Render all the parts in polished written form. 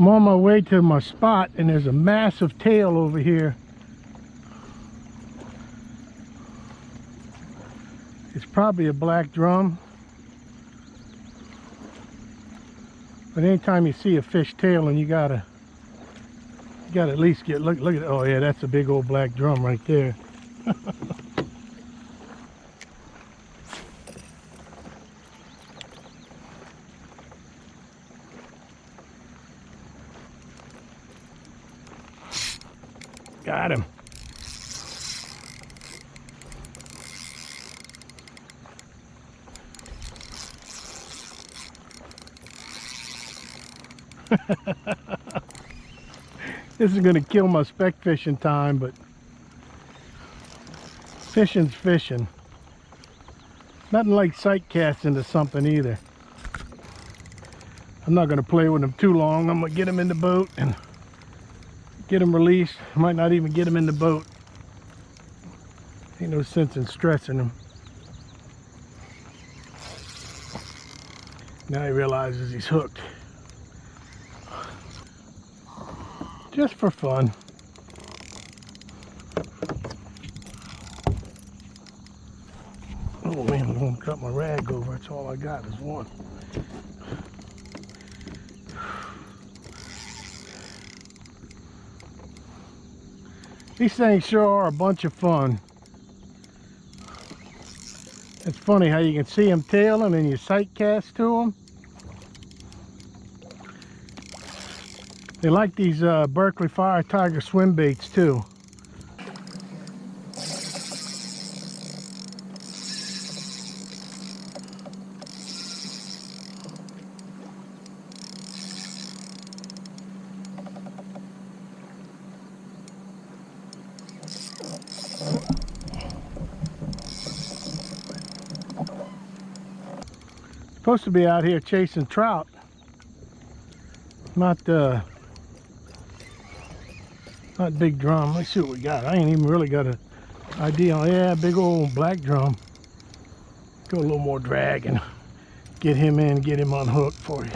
I'm on my way to my spot, and there's a massive tail over here. It's probably a black drum. But anytime you see a fish tailing, you gotta at least get look at it. Oh yeah, that's a big old black drum right there. Got him. This is going to kill my speck fishing time, but fishing's fishing. Nothing like sight casting to something either. I'm not going to play with them too long. I'm going to get them in the boat and get them released. I might not even get them in the boat. Ain't no sense in stressing them. Now he realizes he's hooked. Just for fun. Oh man, I'm gonna cut my rag over. That's all I got is one. These things sure are a bunch of fun. It's funny how you can see them tailing and you sight cast to them. They like these Berkeley Fire Tiger swim baits too. Supposed to be out here chasing trout, not big drum. Let's see what we got. I ain't even really got an idea on. Yeah, big old black drum. Go a little more drag and get him in, get him unhooked before he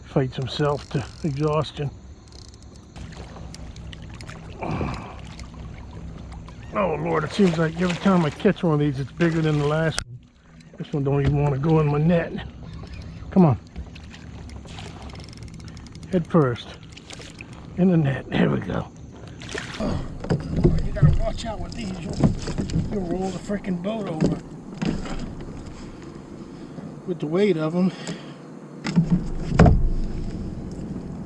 fights himself to exhaustion. Oh Lord, it seems like every time I catch one of these, it's bigger than the last one. This one don't even want to go in my net. Come on. Head first. In the net. There we go. Oh, you gotta watch out with these. You'll roll the freaking boat over with the weight of them.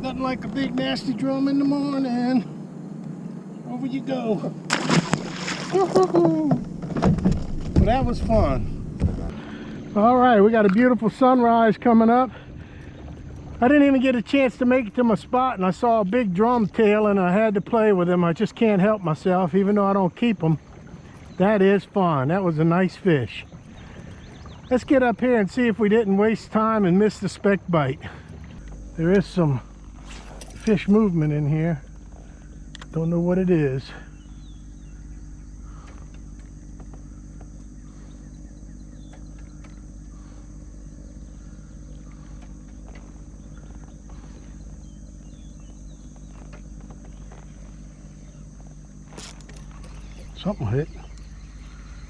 Nothing like a big nasty drum in the morning. Over you go. Well, that was fun. All right, we got a beautiful sunrise coming up. I didn't even get a chance to make it to my spot, and I saw a big drum tail and I had to play with him. I just can't help myself, even though I don't keep them. That is fun. That was a nice fish. Let's get up here and see if we didn't waste time and miss the speck bite. There is some fish movement in here. Don't know what it is. Something hit.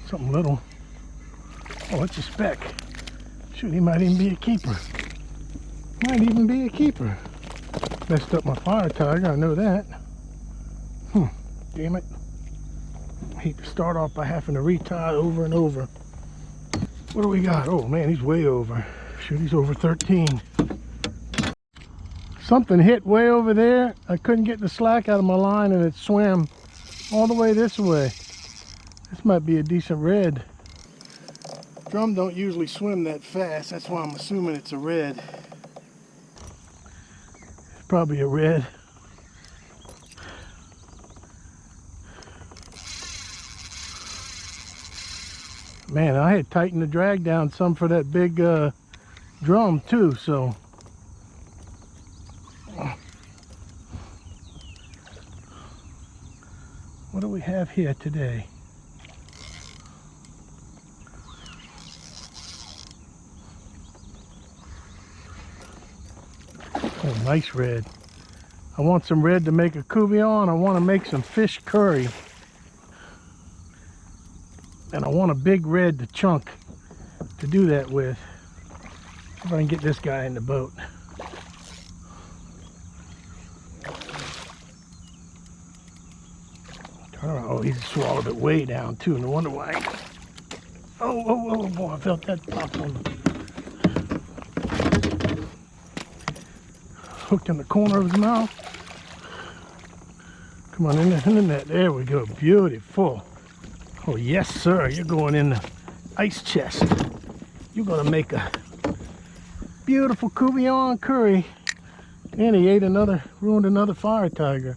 Something little. Oh, it's a speck. Shoot, he might even be a keeper. Might even be a keeper. Messed up my fire tiger, I know that. Damn it. I hate to start off by having to retie over and over. What do we got? Oh man, he's way over. Shoot, he's over 13. Something hit way over there. I couldn't get the slack out of my line and it swam all the way this way. This might be a decent red. Drum don't usually swim that fast. That's why I'm assuming it's a red. It's probably a red. Man, I had tightened the drag down some for that big drum too, so. What do we have here today? Oh, nice red. I want some red to make a couvillon. I want to make some fish curry. And I want a big red to chunk to do that with. If I can get this guy in the boat. Turn around. Oh, he's swallowed it way down too. No wonder why. Oh, boy, I felt that pop on the hooked in the corner of his mouth. Come on, in the net. There we go. Beautiful. Oh, yes, sir. You're going in the ice chest. You're going to make a beautiful couvillon curry. And he ate ruined another fire tiger.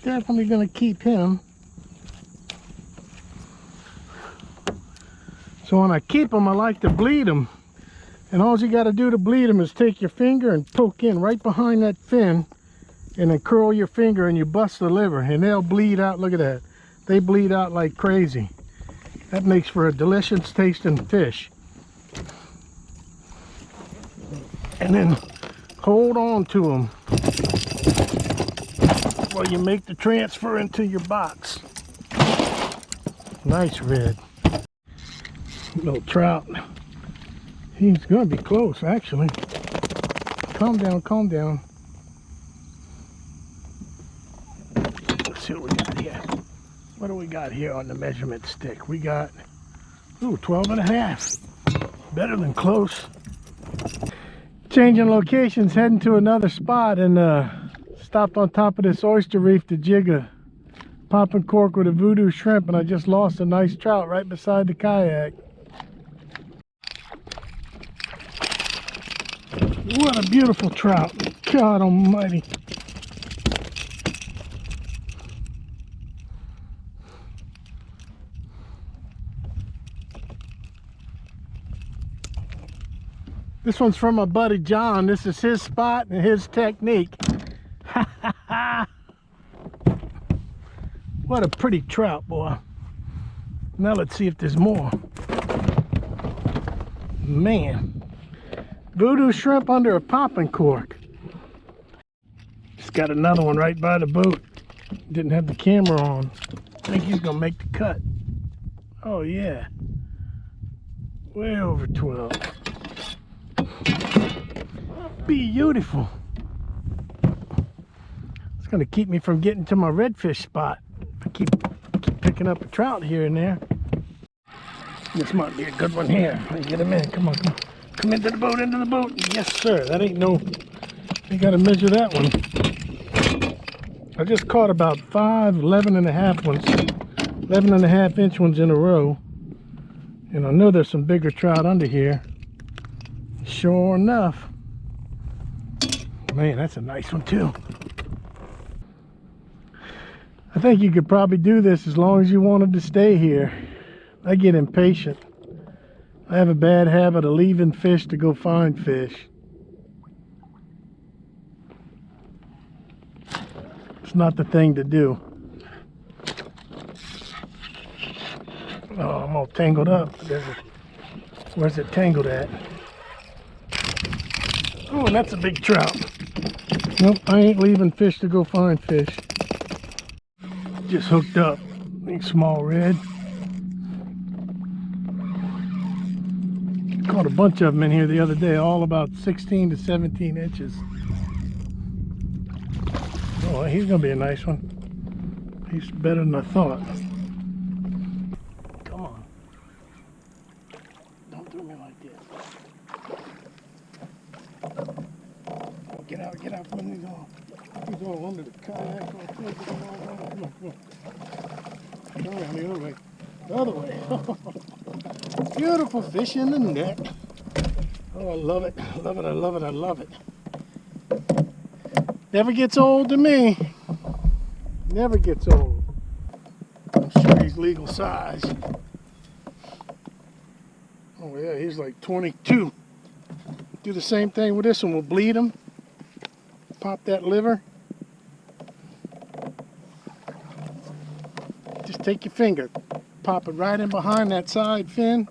Definitely going to keep him. So when I keep them, I like to bleed them. And all you got to do to bleed them is take your finger and poke in right behind that fin. And then curl your finger and you bust the liver. And they'll bleed out. Look at that. They bleed out like crazy. That makes for a delicious tasting fish. And then hold on to them while you make the transfer into your box. Nice red. Little trout. He's going to be close, actually. Calm down, calm down. Let's see what we got here. What do we got here on the measurement stick? We got, ooh, 12 and a half. Better than close. Changing locations, heading to another spot, and stopped on top of this oyster reef to jig a popping cork with a voodoo shrimp, and I just lost a nice trout right beside the kayak. What a beautiful trout. God almighty. This one's from my buddy John. This is his spot and his technique. What a pretty trout, boy. Now let's see if there's more. Man. Voodoo shrimp under a popping cork. Just got another one right by the boat. Didn't have the camera on. I think he's gonna make the cut. Oh yeah. Way over 12. Beautiful. It's gonna keep me from getting to my redfish spot. If I keep picking up a trout here and there. This might be a good one here. Let me get him in. Come on, come on. Come into the boat, into the boat. Yes, sir. That ain't no... You gotta measure that one. I just caught about 11 and a half ones. 11 and a half inch ones in a row. And I know there's some bigger trout under here. Sure enough. Man, that's a nice one too. I think you could probably do this as long as you wanted to stay here. I get impatient. I have a bad habit of leaving fish to go find fish. It's not the thing to do. Oh, I'm all tangled up. Where's it tangled at? Oh, and that's a big trout. Nope, I ain't leaving fish to go find fish. Just hooked up. Small red. Caught a bunch of them in here the other day, all about 16 to 17 inches. Oh, he's gonna be a nice one. He's better than I thought. Come on. Don't do me like this. Get out from these all. He's all under the kayak. Come on. Turn around the other way. The other way. Beautiful fish in the net. Oh, I love it. I love it. I love it. I love it. Never gets old to me. Never gets old. I'm sure he's legal size. Oh yeah, he's like 22. Do the same thing with this one. We'll bleed him. Pop that liver. Just take your finger. Pop it right in behind that side fin.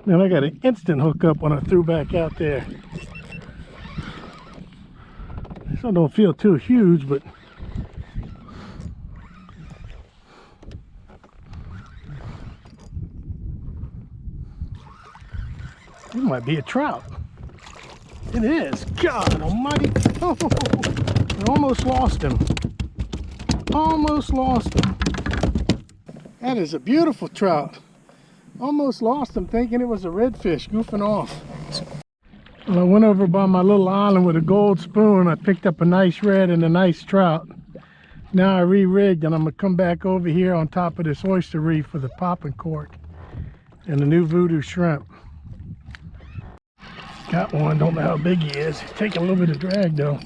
Man, I got an instant hook up when I threw back out there. This one don't feel too huge, but it might be a trout. It is. God almighty. Oh, I almost lost him. Almost lost him. That is a beautiful trout. Almost lost him thinking it was a redfish goofing off. Well, I went over by my little island with a gold spoon. I picked up a nice red and a nice trout. Now I re-rigged and I'm gonna come back over here on top of this oyster reef with a popping cork and the new voodoo shrimp. Got one, don't know how big he is. He's taking a little bit of drag though.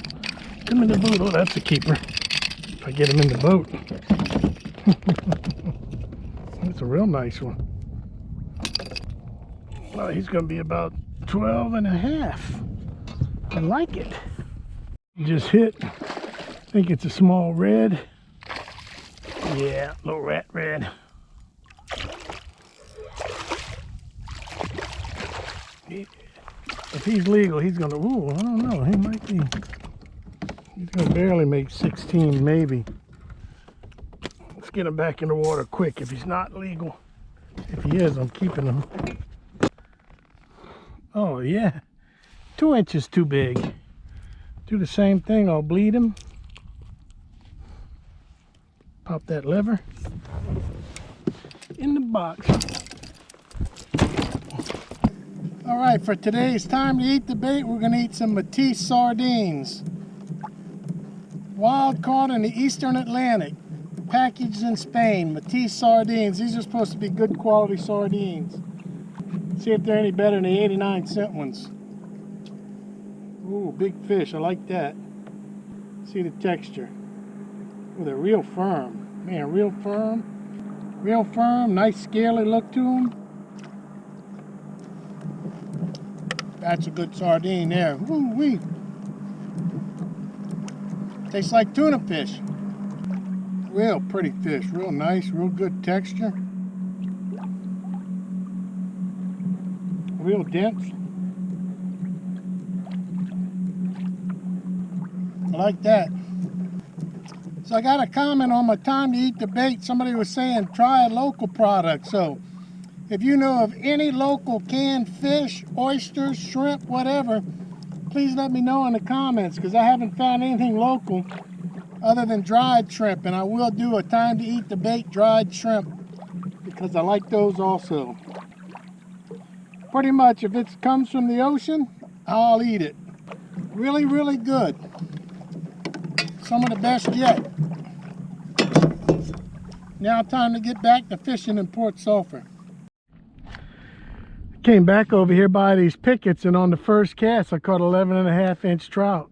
Come in the boat. Oh, that's a keeper. If I get him in the boat. That's a real nice one. Well, he's gonna be about 12 and a half. I like it. Just hit. I think it's a small red. Yeah, little rat red. If he's legal, he's gonna, ooh, I don't know, he might be. He's gonna barely make 16, maybe. Let's get him back in the water quick if he's not legal. If he is, I'm keeping him. Oh yeah, 2 inches too big. Do the same thing, I'll bleed him. Pop that lever in the box. All right, for today's time to eat the bait, we're gonna eat some Matisse sardines. Wild caught in the Eastern Atlantic, packaged in Spain. Matisse sardines, these are supposed to be good quality sardines. See if they're any better than the 89-cent ones. Ooh, big fish, I like that. See the texture. Ooh, they're real firm. Man, real firm. Real firm, nice scaly look to them. That's a good sardine there. Woo-wee. Tastes like tuna fish. Real pretty fish, real nice, real good texture. Real dense. I like that. So I got a comment on my time to eat the bait. Somebody was saying try a local product. So if you know of any local canned fish, oysters, shrimp, whatever, please let me know in the comments, because I haven't found anything local other than dried shrimp, and I will do a time to eat the bait dried shrimp because I like those also. Pretty much if it comes from the ocean, I'll eat it. Really, really good. Some of the best yet. Now time to get back to fishing in Port Sulphur. Came back over here by these pickets, and on the first cast I caught 11.5-inch trout.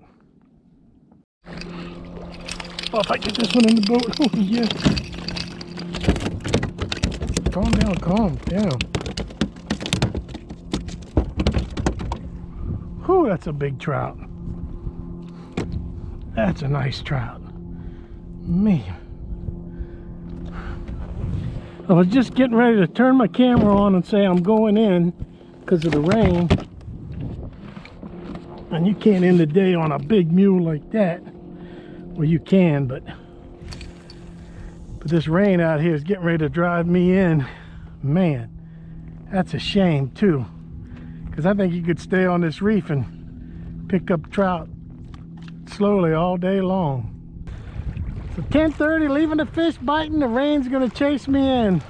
Oh, if I get this one in the boat, oh yeah. Calm down, calm down. Whew, that's a big trout. That's a nice trout. Man. I was just getting ready to turn my camera on and say I'm going in because of the rain. And you can't end the day on a big mule like that. Well, you can, but this rain out here is getting ready to drive me in. Man, that's a shame too. Because I think you could stay on this reef and pick up trout slowly all day long. So 10:30, leaving the fish biting, the rain's gonna chase me in.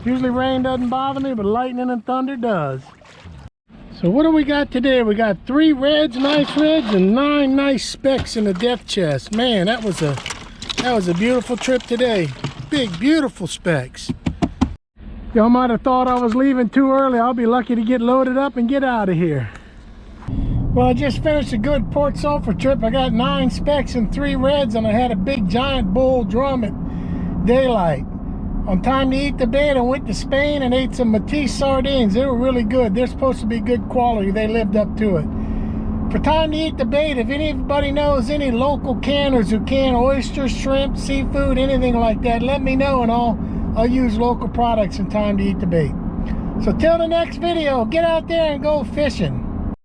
Usually rain doesn't bother me, but lightning and thunder does. So what do we got today? We got 3 reds, nice reds, and 9 nice specks in the depth chest. Man, that was a beautiful trip today. Big, beautiful specks. Y'all might have thought I was leaving too early. I'll be lucky to get loaded up and get out of here. Well, I just finished a good Port Sulphur trip. I got 9 specks and 3 reds, and I had a big giant bull drum at daylight. On time to eat the bait, I went to Spain and ate some Matisse sardines. They were really good. They're supposed to be good quality. They lived up to it. For time to eat the bait, if anybody knows any local canners who can oysters, shrimp, seafood, anything like that, let me know, and I'll use local products in time to eat the bait. So till the next video, get out there and go fishing.